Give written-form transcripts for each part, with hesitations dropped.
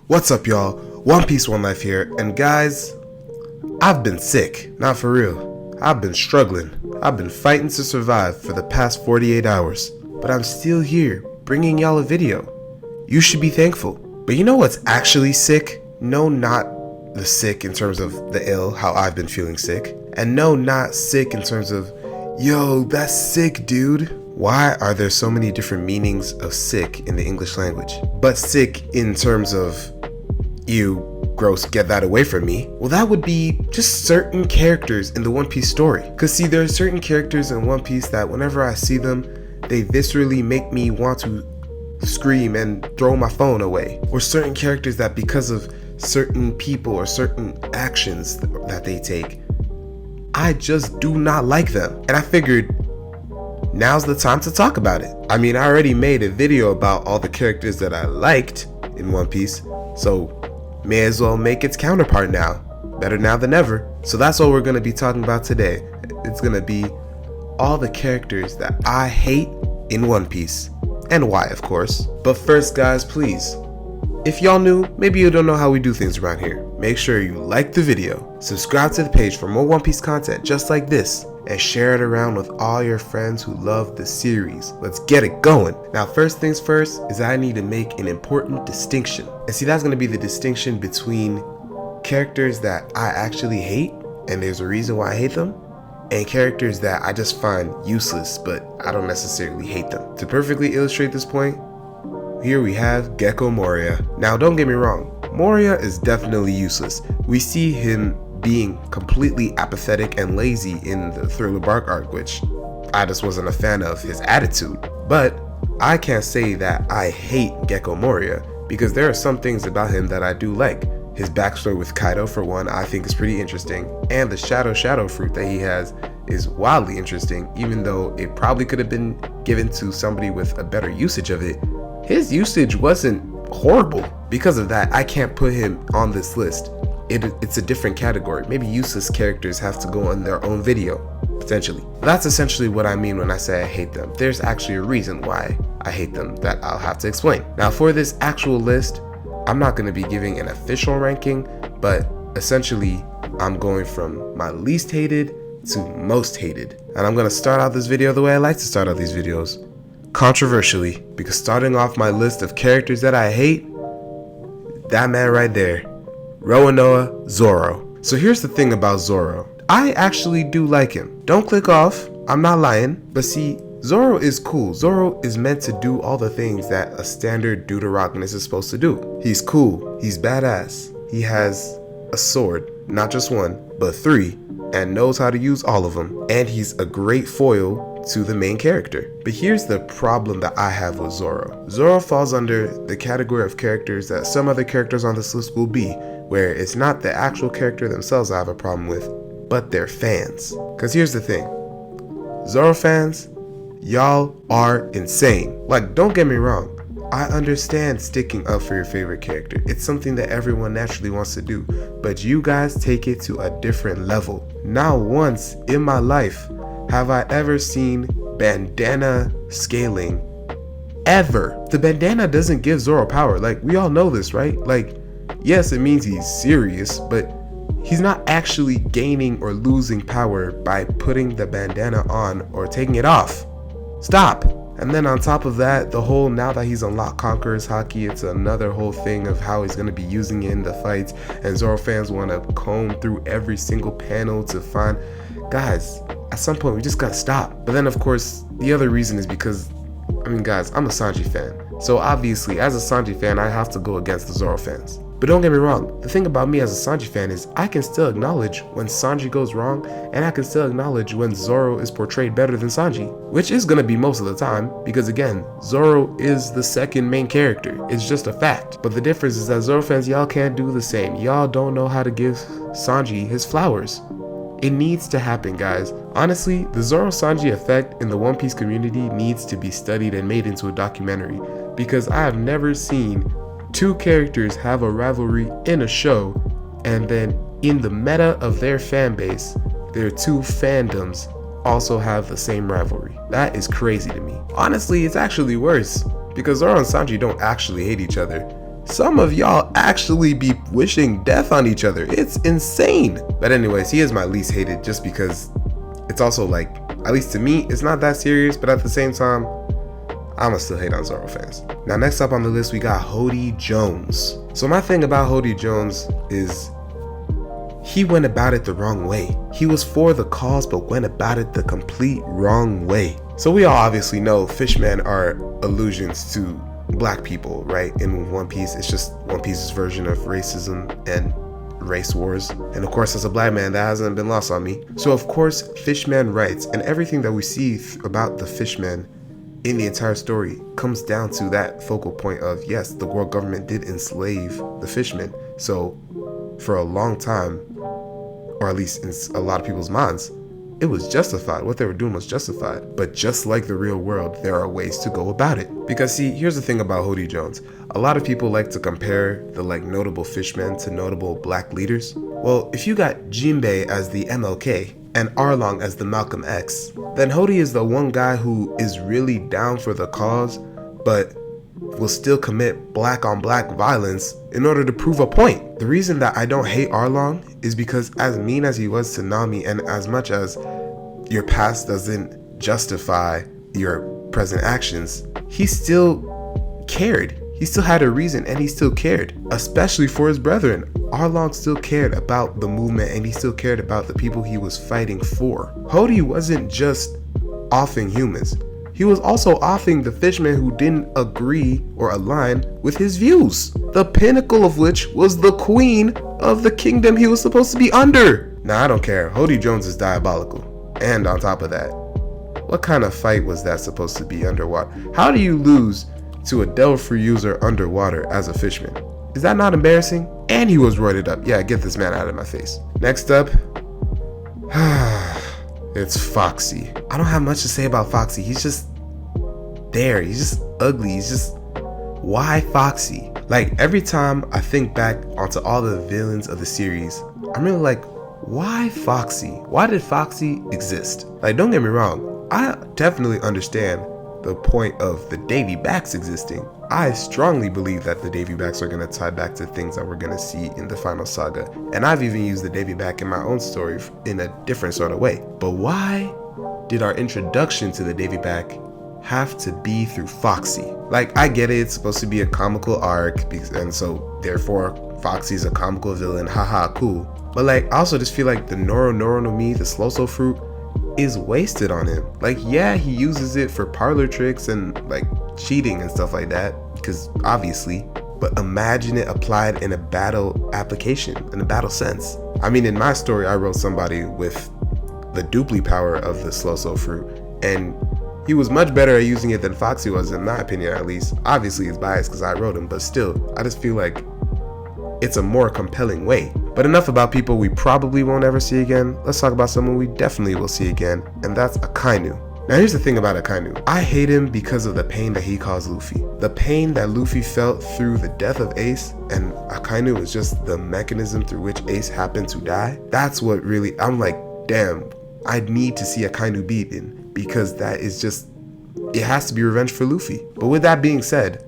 What's up, y'all? One Piece, One Life here, and guys, I've been sick, not for real. I've been struggling. I've been fighting to survive for the past 48 hours, but I'm still here, bringing y'all a video. You should be thankful. But you know what's actually sick? No, not the sick in terms of the ill, how I've been feeling sick, and no, not sick in terms of, yo, that's sick, dude. Why are there so many different meanings of sick in the English language? But sick in terms of, ew, gross, get that away from me. Well, that would be just certain characters in the One Piece story. Cause see, there are certain characters in One Piece that whenever I see them, they viscerally make me want to scream and throw my phone away. Or certain characters that because of certain people or certain actions that they take, I just do not like them. And I figured, now's the time to talk about it. I mean, I already made a video about all the characters that I liked in One Piece, so may as well make its counterpart now. Better now than ever. So that's what we're going to be talking about today. It's going to be all the characters that I hate in One Piece. And why, of course. But first, guys, please, if y'all new, maybe you don't know how we do things around here, make sure you like the video, subscribe to the page for more One Piece content just like this, and share it around with all your friends who love the series. Let's get it going. Now, first things first is I need to make an important distinction. And see, that's going to be the distinction between characters that I actually hate, and there's a reason why I hate them, and characters that I just find useless, but I don't necessarily hate them. To perfectly illustrate this point, here we have Gecko Moria. Now, don't get me wrong, Moria is definitely useless. We see him being completely apathetic and lazy in the Thriller Bark arc, which I just wasn't a fan of his attitude. But I can't say that I hate Gecko Moria, because there are some things about him that I do like. His backstory with Kaido, for one, I think is pretty interesting, and the Shadow fruit that he has is wildly interesting, even though it probably could have been given to somebody with a better usage of it. His usage wasn't horrible. Because of that, I can't put him on this list. It's a different category. Maybe useless characters have to go on their own video, potentially. That's essentially what I mean when I say I hate them. There's actually a reason why I hate them that I'll have to explain. Now, for this actual list, I'm not going to be giving an official ranking, but essentially I'm going from my least hated to most hated. And I'm going to start out this video the way I like to start out these videos, controversially, because starting off my list of characters that I hate, that man right there, Roronoa Zoro. So here's the thing about Zoro. I actually do like him. Don't click off, I'm not lying, but see, Zoro is cool. Zoro is meant to do all the things that a standard Deuteragonist is supposed to do. He's cool, he's badass, he has a sword, not just one, but 3, and knows how to use all of them, and he's a great foil to the main character. But here's the problem that I have with Zoro. Zoro falls under the category of characters that some other characters on this list will be, where it's not the actual character themselves I have a problem with, but their fans. Cause here's the thing, Zoro fans, y'all are insane. Like, don't get me wrong, I understand sticking up for your favorite character. It's something that everyone naturally wants to do, but you guys take it to a different level. Not once in my life have I ever seen bandana scaling, ever. The bandana doesn't give Zoro power, like we all know this, right? Like, yes, it means he's serious, but he's not actually gaining or losing power by putting the bandana on or taking it off. Stop. And then on top of that, the whole, now that he's unlocked Conqueror's Haki, it's another whole thing of how he's going to be using it in the fights, and Zoro fans want to comb through every single panel to find, guys, at some point we just gotta stop. But then of course the other reason is because, I mean guys, I'm a Sanji fan, so obviously as a Sanji fan I have to go against the Zoro fans. But don't get me wrong, the thing about me as a Sanji fan is I can still acknowledge when Sanji goes wrong, and I can still acknowledge when Zoro is portrayed better than Sanji, which is gonna be most of the time, because again, Zoro is the second main character. It's just a fact. But the difference is that Zoro fans, y'all can't do the same. Y'all don't know how to give Sanji his flowers. It needs to happen, guys. Honestly, the Zoro Sanji effect in the One Piece community needs to be studied and made into a documentary, because I have never seen 2 characters have a rivalry in a show, and then in the meta of their fan base, their 2 fandoms also have the same rivalry. That is crazy to me. Honestly, it's actually worse, because Zoro and Sanji don't actually hate each other. Some of y'all actually be wishing death on each other. It's insane. But anyways, he is my least hated just because it's also like, at least to me, it's not that serious, but at the same time, I'ma still hate on Zoro fans. Now next up on the list, we got Hody Jones. So my thing about Hody Jones is he went about it the wrong way. He was for the cause, but went about it the complete wrong way. So we all obviously know fishmen are allusions to black people, right? In One Piece, it's just One Piece's version of racism and race wars. And of course, as a black man, that hasn't been lost on me. So of course, Fishman rights and everything that we see about the fishmen in the entire story comes down to that focal point of, yes, the world government did enslave the fishmen. So for a long time, or at least in a lot of people's minds, it was justified. What they were doing was justified. But just like the real world, there are ways to go about it. Because see, here's the thing about Hody Jones. A lot of people like to compare the notable fishmen to notable black leaders. Well, if you got Jinbei as the MLK and Arlong as the Malcolm X, then Hody is the one guy who is really down for the cause, but will still commit black on black violence in order to prove a point. The reason that I don't hate Arlong is because as mean as he was to Nami, and as much as your past doesn't justify your present actions, he still cared. He still had a reason, and he still cared, especially for his brethren. Arlong still cared about the movement, and he still cared about the people he was fighting for. Hody wasn't just offing humans. He was also offing the fishmen who didn't agree or align with his views, the pinnacle of which was the queen of the kingdom he was supposed to be under. Now, I don't care. Hody Jones is diabolical. And on top of that, what kind of fight was that supposed to be underwater? How do you lose to a Delphi user underwater as a fishman? Is that not embarrassing? And he was roided up. Yeah, get this man out of my face. Next up, it's Foxy. I don't have much to say about Foxy. He's just there. He's just ugly. He's just, why Foxy? Like, every time I think back onto all the villains of the series, I'm really like, why Foxy? Why did Foxy exist? Like, don't get me wrong, I definitely understand the point of the Davy Backs existing. I strongly believe that the Davy Backs are going to tie back to things that we're going to see in the final saga. And I've even used the Davy Back in my own story in a different sort of way. But why did our introduction to the Davy Back have to be through Foxy? Like, I get it, it's supposed to be a comical arc, and so therefore Foxy's a comical villain, haha, cool. But like, I also just feel like the Noro no Mi, the Sloso fruit, is wasted on him. Like, yeah, he uses it for parlor tricks and like cheating and stuff like that, because obviously, but imagine it applied in a battle application, in a battle sense. I mean, in my story, I wrote somebody with the dupli power of the Sloso fruit, and he was much better at using it than Foxy was, in my opinion at least. Obviously it's biased because I wrote him, but still, I just feel like it's a more compelling way. But enough about people we probably won't ever see again. Let's talk about someone we definitely will see again, and that's Akainu. Now here's the thing about Akainu. I hate him because of the pain that he caused Luffy. The pain that Luffy felt through the death of Ace, and Akainu is just the mechanism through which Ace happened to die. That's what really, I'm like, damn, I need to see Akainu beaten, because that is just, it has to be revenge for Luffy. But with that being said,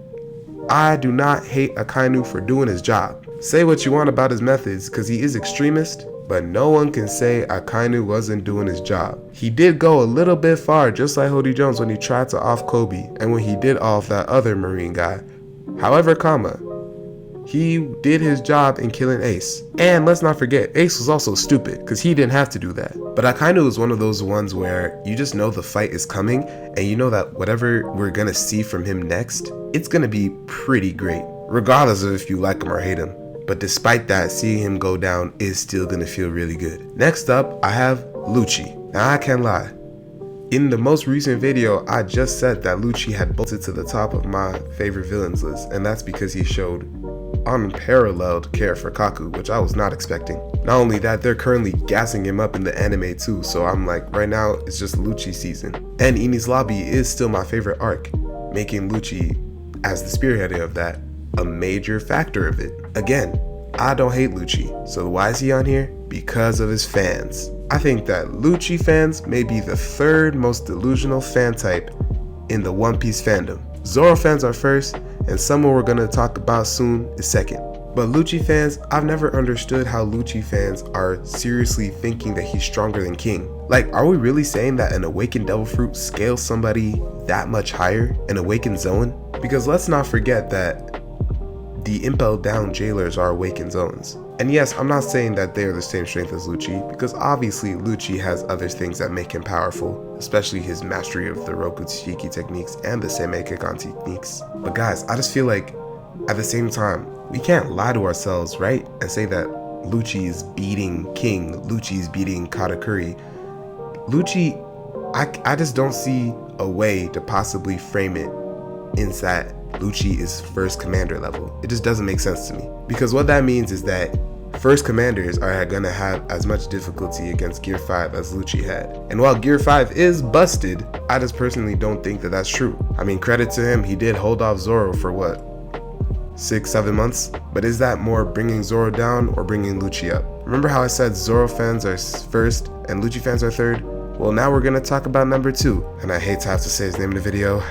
I do not hate Akainu for doing his job. Say what you want about his methods, because he is extremist, but no one can say Akainu wasn't doing his job. He did go a little bit far, just like Hody Jones when he tried to off Kobe, and when he did off that other Marine guy. However, he did his job in killing Ace. And let's not forget, Ace was also stupid, because he didn't have to do that. But Akainu is one of those ones where you just know the fight is coming, and you know that whatever we're gonna see from him next, it's gonna be pretty great, regardless of if you like him or hate him. But despite that, seeing him go down is still gonna feel really good. Next up, I have Lucci. Now I can't lie. In the most recent video, I just said that Lucci had bolted to the top of my favorite villains list, and that's because he showed unparalleled care for Kaku, which I was not expecting. Not only that, they're currently gassing him up in the anime too, so I'm like, right now, it's just Lucci season. And Enies Lobby is still my favorite arc, making Lucci, as the spearheader of that, a major factor of it. Again, I don't hate Lucci, so why is he on here? Because of his fans. I think that Lucci fans may be the third most delusional fan type in the One Piece fandom. Zoro fans are first, and someone we're gonna talk about soon is second. But Lucci fans, I've never understood how Lucci fans are seriously thinking that he's stronger than King. Like, are we really saying that an awakened devil fruit scales somebody that much higher, an awakened Zoan? Because let's not forget that the impelled down jailers are awakened Zoans. And yes, I'm not saying that they are the same strength as Lucci, because obviously Lucci has other things that make him powerful, especially his mastery of the Roku Tsuchiki techniques and the Seimei Kekan techniques. But guys, I just feel like at the same time, we can't lie to ourselves, right? And say that Lucci is beating King, Lucci is beating Katakuri. Lucci, I just don't see a way to possibly frame it in that Lucci is first commander level. It just doesn't make sense to me. Because what that means is that first commanders are gonna have as much difficulty against Gear 5 as Lucci had. And while Gear 5 is busted, I just personally don't think that that's true. I mean, credit to him, he did hold off Zoro for what? 6-7 months? But is that more bringing Zoro down or bringing Lucci up? Remember how I said Zoro fans are first and Lucci fans are third? Well, now we're gonna talk about number 2, and I hate to have to say his name in the video.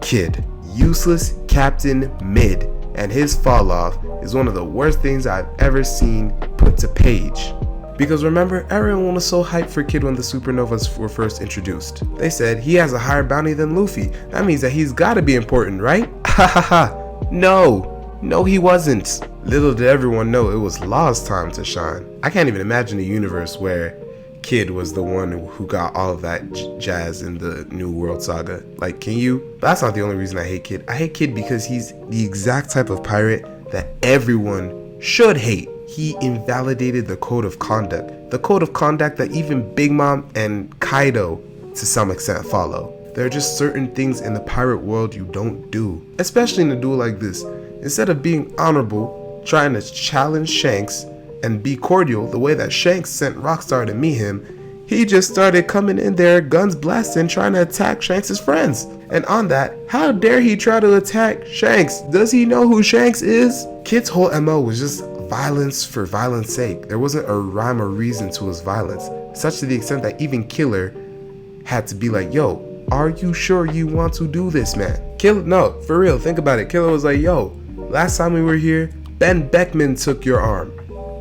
Kid. Useless Captain Mid, and his fall off is one of the worst things I've ever seen put to page. Because remember, everyone was so hyped for Kid when the supernovas were first introduced. They said he has a higher bounty than Luffy. That means that he's gotta be important, right? Ha ha ha. No, he wasn't. Little did everyone know it was Law's time to shine. I can't even imagine a universe where Kid was the one who got all of that jazz in the New World Saga. Like, can you? But that's not the only reason I hate Kid. I hate Kid because he's the exact type of pirate that everyone should hate. He invalidated the code of conduct. The code of conduct that even Big Mom and Kaido, to some extent, follow. There are just certain things in the pirate world you don't do. Especially in a duel like this. Instead of being honorable, trying to challenge Shanks, and be cordial the way that Shanks sent Rockstar to meet him, he just started coming in there, guns blasting, trying to attack Shanks' friends. And on that, how dare he try to attack Shanks? Does he know who Shanks is? Kid's whole MO was just violence for violence sake. There wasn't a rhyme or reason to his violence, such to the extent that even Killer had to be like, yo, are you sure you want to do this, man? No, for real, think about it. Killer was like, yo, last time we were here, Ben Beckman took your arm.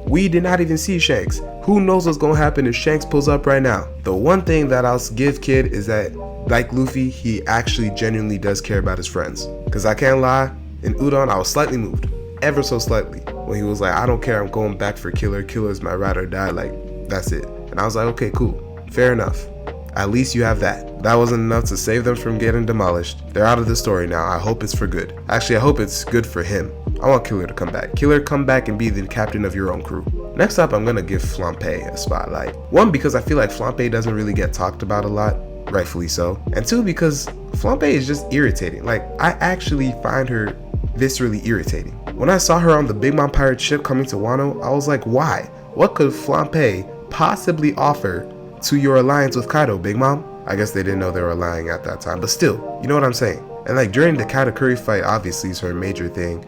We did not even see Shanks. Who knows what's gonna happen if Shanks pulls up right now? The one thing that I'll give Kid is that, like Luffy, he actually genuinely does care about his friends. Cause I can't lie, in Udon I was slightly moved, ever so slightly, when he was like, I don't care, I'm going back for Killer. Killer's my ride or die, like, that's it. And I was like, okay, cool, fair enough. At least you have that. That wasn't enough to save them from getting demolished. They're out of the story now. I hope it's for good. Actually, I hope it's good for him. I want Killer to come back. Killer, come back and be the captain of your own crew. Next up, I'm gonna give Flampe a spotlight. One, because I feel like Flampe doesn't really get talked about a lot, rightfully so. And two, because Flampe is just irritating. Like, I actually find her viscerally irritating. When I saw her on the Big Mom pirate ship coming to Wano, I was like, why? What could Flampe possibly offer to your alliance with Kaido, Big Mom? I guess they didn't know they were allying at that time, but still, you know what I'm saying? And like during the Katakuri fight, obviously is her major thing.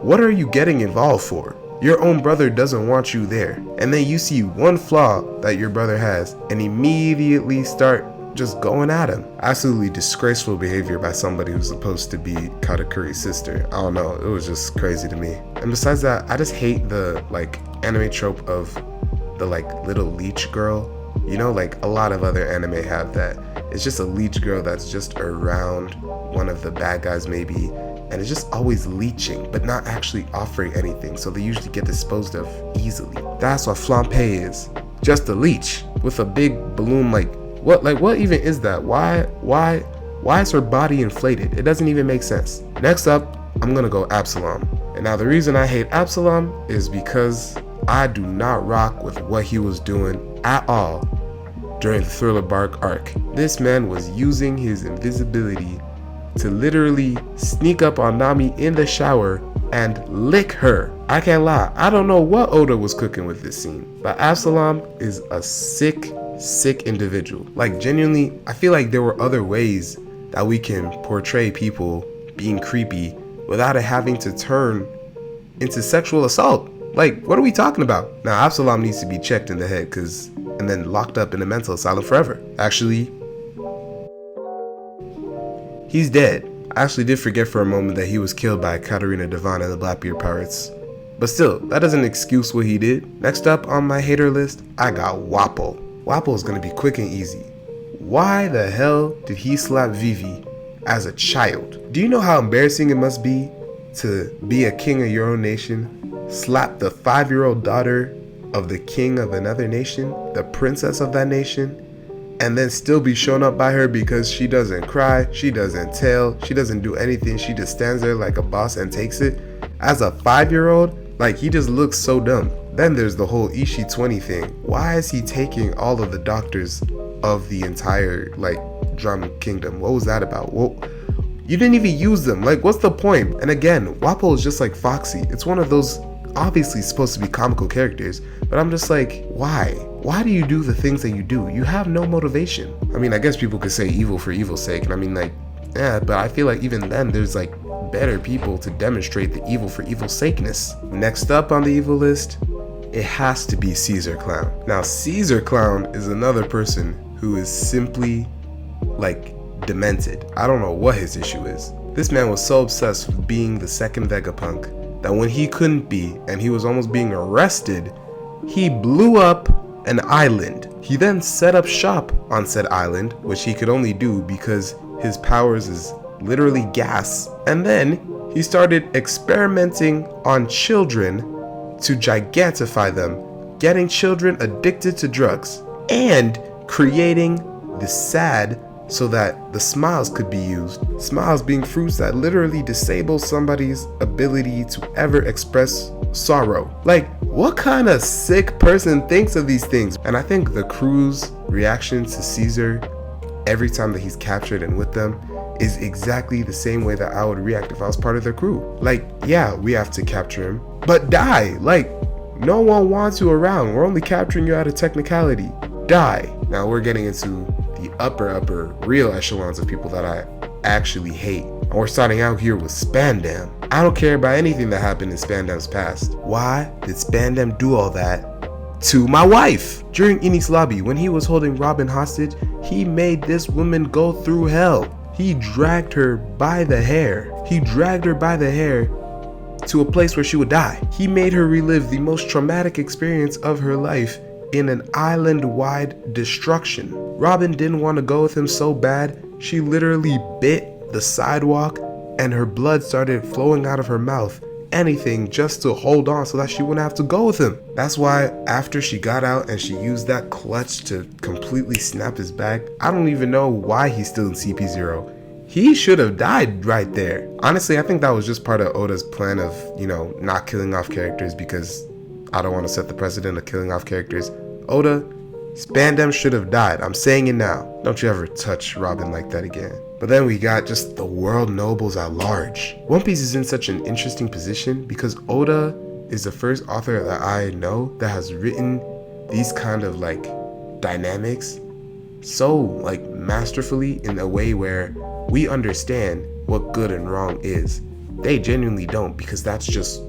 What are you getting involved for? Your own brother doesn't want you there. And then you see one flaw that your brother has and immediately start just going at him. Absolutely disgraceful behavior by somebody who's supposed to be Katakuri's sister. I don't know, it was just crazy to me. And besides that, I just hate the like anime trope of the like little leech girl. You know, like a lot of other anime have that. It's just a leech girl that's just around one of the bad guys maybe, and it's just always leeching, but not actually offering anything, so they usually get disposed of easily. That's what Flampe is. Just a leech with a big balloon. Like what even is that? Why is her body inflated? It doesn't even make sense. Next up, I'm gonna go Absalom. And now the reason I hate Absalom is because I do not rock with what he was doing at all during the Thriller Bark arc. This man was using his invisibility to literally sneak up on Nami in the shower and lick her. I can't lie, I don't know what Oda was cooking with this scene, but Absalom is a sick individual. Like genuinely, I feel like there were other ways that we can portray people being creepy without it having to turn into sexual assault. Like, what are we talking about? Now, Absalom needs to be checked in the head and then locked up in a mental asylum forever. Actually, he's dead. I actually did forget for a moment that he was killed by Katarina Devon and the Blackbeard Pirates. But still, that doesn't excuse what he did. Next up on my hater list, I got Wapol. Wapol is gonna be quick and easy. Why the hell did he slap Vivi as a child? Do you know how embarrassing it must be to be a king of your own nation, slap the 5-year-old daughter of the king of another nation, the princess of that nation, and then still be shown up by her because she doesn't cry, she doesn't tell, she doesn't do anything, she just stands there like a boss and takes it? As a 5-year-old, like, he just looks so dumb. Then there's the whole Ishii 20 thing. Why is he taking all of the doctors of the entire, like, Drum Kingdom? What was that about? Well, you didn't even use them. Like, what's the point? And again, Wapol is just like Foxy. It's one of those obviously supposed to be comical characters, but I'm just like, why? Why do you do the things that you do? You have no motivation. I mean, I guess people could say evil for evil's sake, and I mean, like, yeah, but I feel like even then there's like better people to demonstrate the evil for evil's sakeness. Next up on the evil list, it has to be Caesar Clown. Now, Caesar Clown is another person who is simply like demented. I don't know what his issue is. This man was so obsessed with being the second Vegapunk that when he couldn't be and he was almost being arrested, he blew up an island. He then set up shop on said island, which he could only do because his powers is literally gas. And then he started experimenting on children to gigantify them, getting children addicted to drugs, and creating the sad so that the smiles could be used. Smiles being fruits that literally disable somebody's ability to ever express sorrow. Like, what kind of sick person thinks of these things? And I think the crew's reaction to Caesar every time that he's captured and with them is exactly the same way that I would react if I was part of their crew. Like, yeah, we have to capture him, but die. Like, no one wants you around. We're only capturing you out of technicality. Die. Now we're getting into the upper real echelons of people that I actually hate. And we're starting out here with SPANDAM. I don't care about anything that happened in SPANDAM's past. Why did SPANDAM do all that to my wife? During Eni's lobby, when he was holding Robin hostage, he made this woman go through hell. He dragged her by the hair. He dragged her by the hair to a place where she would die. He made her relive the most traumatic experience of her life in an island-wide destruction. Robin didn't want to go with him so bad, she literally bit the sidewalk and her blood started flowing out of her mouth. Anything just to hold on so that she wouldn't have to go with him. That's why after she got out and she used that clutch to completely snap his back, I don't even know why he's still in CP0. He should have died right there. Honestly, I think that was just part of Oda's plan of, you know, not killing off characters because I don't want to set the precedent of killing off characters. Oda, SPANDAM should have died. I'm saying it now. Don't you ever touch Robin like that again. But then we got just the world nobles at large. One Piece is in such an interesting position because Oda is the first author that I know that has written these kind of like dynamics so like masterfully in a way where we understand what good and wrong is. They genuinely don't, because that's just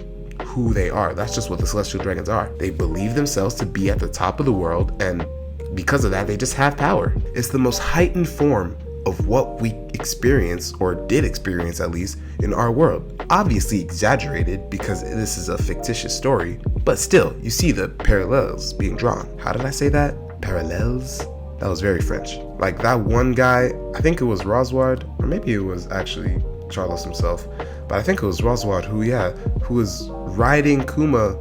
who they are. That's just what the Celestial Dragons are. They believe themselves to be at the top of the world, and because of that, they just have power. It's the most heightened form of what we experience, or did experience at least, in our world. Obviously exaggerated because this is a fictitious story, but still, you see the parallels being drawn. How did I say that? Parallels? That was very French. Like that one guy, I think it was Rosward, or maybe it was actually Charles himself, but I think it was Rosward who was riding Kuma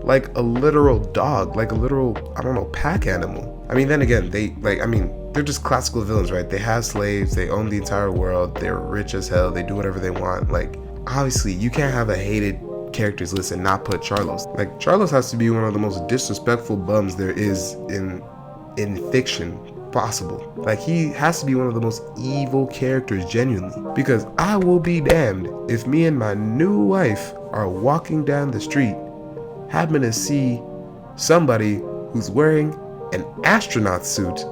like a literal dog, like a literal, I don't know, pack animal. I mean, then again, they're just classical villains, right? They have slaves, they own the entire world, they're rich as hell, they do whatever they want. Like, obviously, you can't have a hated characters list and not put Charlos. Like, Charlos has to be one of the most disrespectful bums there is in fiction possible. Like, he has to be one of the most evil characters, genuinely, because I will be damned if me and my new wife are walking down the street, happen to see somebody who's wearing an astronaut suit,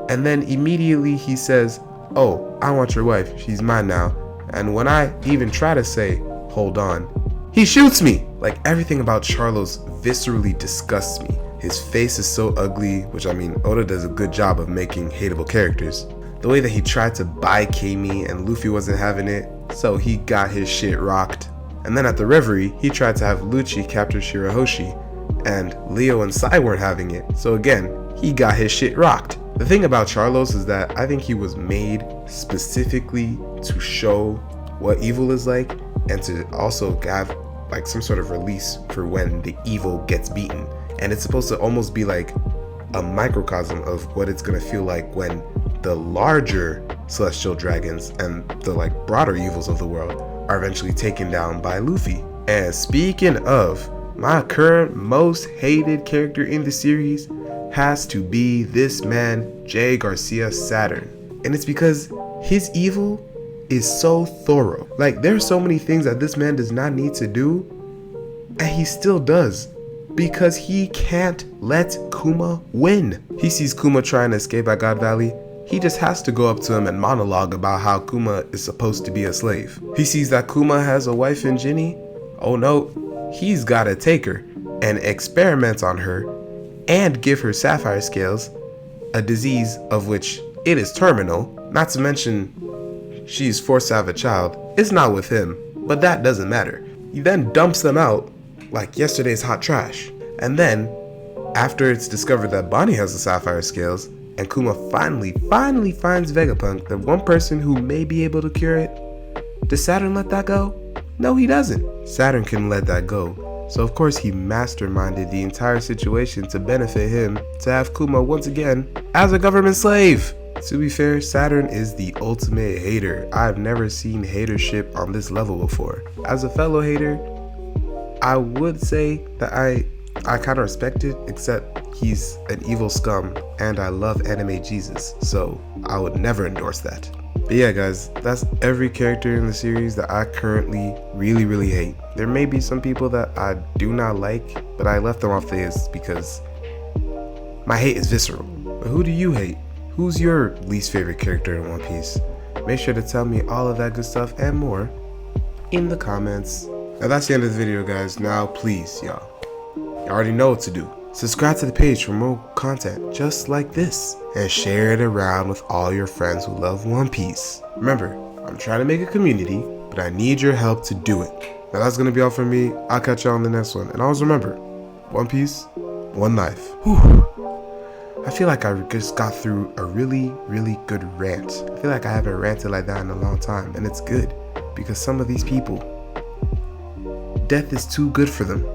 and then immediately he says, "Oh, I want your wife, she's mine now," and when I even try to say, "Hold on," he shoots me. Like, everything about Charlos viscerally disgusts me. His face is so ugly, which, I mean, Oda does a good job of making hateable characters. The way that he tried to buy Kami and Luffy wasn't having it, so he got his shit rocked. And then at the Reverie, he tried to have Lucci capture Shirahoshi, and Leo and Sai weren't having it, so again, he got his shit rocked. The thing about Charlos is that I think he was made specifically to show what evil is like, and to also have like some sort of release for when the evil gets beaten. And it's supposed to almost be like a microcosm of what it's gonna feel like when the larger celestial dragons and the like broader evils of the world are eventually taken down by Luffy. And speaking of, my current most hated character in the series has to be this man, Jay Garcia Saturn. And it's because his evil is so thorough. Like, there's so many things that this man does not need to do, and he still does, because he can't let Kuma win. He sees Kuma trying to escape at God Valley. He just has to go up to him and monologue about how Kuma is supposed to be a slave. He sees that Kuma has a wife in Ginny. Oh no, he's gotta take her and experiment on her and give her sapphire scales, a disease of which it is terminal, not to mention she's forced to have a child. It's not with him, but that doesn't matter. He then dumps them out like yesterday's hot trash. And then, after it's discovered that Bonnie has the sapphire scales, and Kuma finally finds Vegapunk, the one person who may be able to cure it, does Saturn let that go? No, he doesn't. Saturn can let that go. So of course he masterminded the entire situation to benefit him to have Kuma once again as a government slave. To be fair, Saturn is the ultimate hater. I've never seen hatership on this level before. As a fellow hater, I would say that I kind of respect it, except he's an evil scum and I love anime Jesus, so I would never endorse that. But yeah guys, that's every character in the series that I currently really hate. There may be some people that I do not like, but I left them off the list because my hate is visceral. But who do you hate? Who's your least favorite character in One Piece? Make sure to tell me all of that good stuff and more in the comments. Now that's the end of the video guys. Now please y'all, you already know what to do. Subscribe to the page for more content just like this, and share it around with all your friends who love One Piece. Remember, I'm trying to make a community, but I need your help to do it. Now that's gonna be all from me. I'll catch y'all on the next one. And always remember, One Piece, one life. Whew. I feel like I just got through a really good rant. I feel like I haven't ranted like that in a long time, and it's good because some of these people, death is too good for them.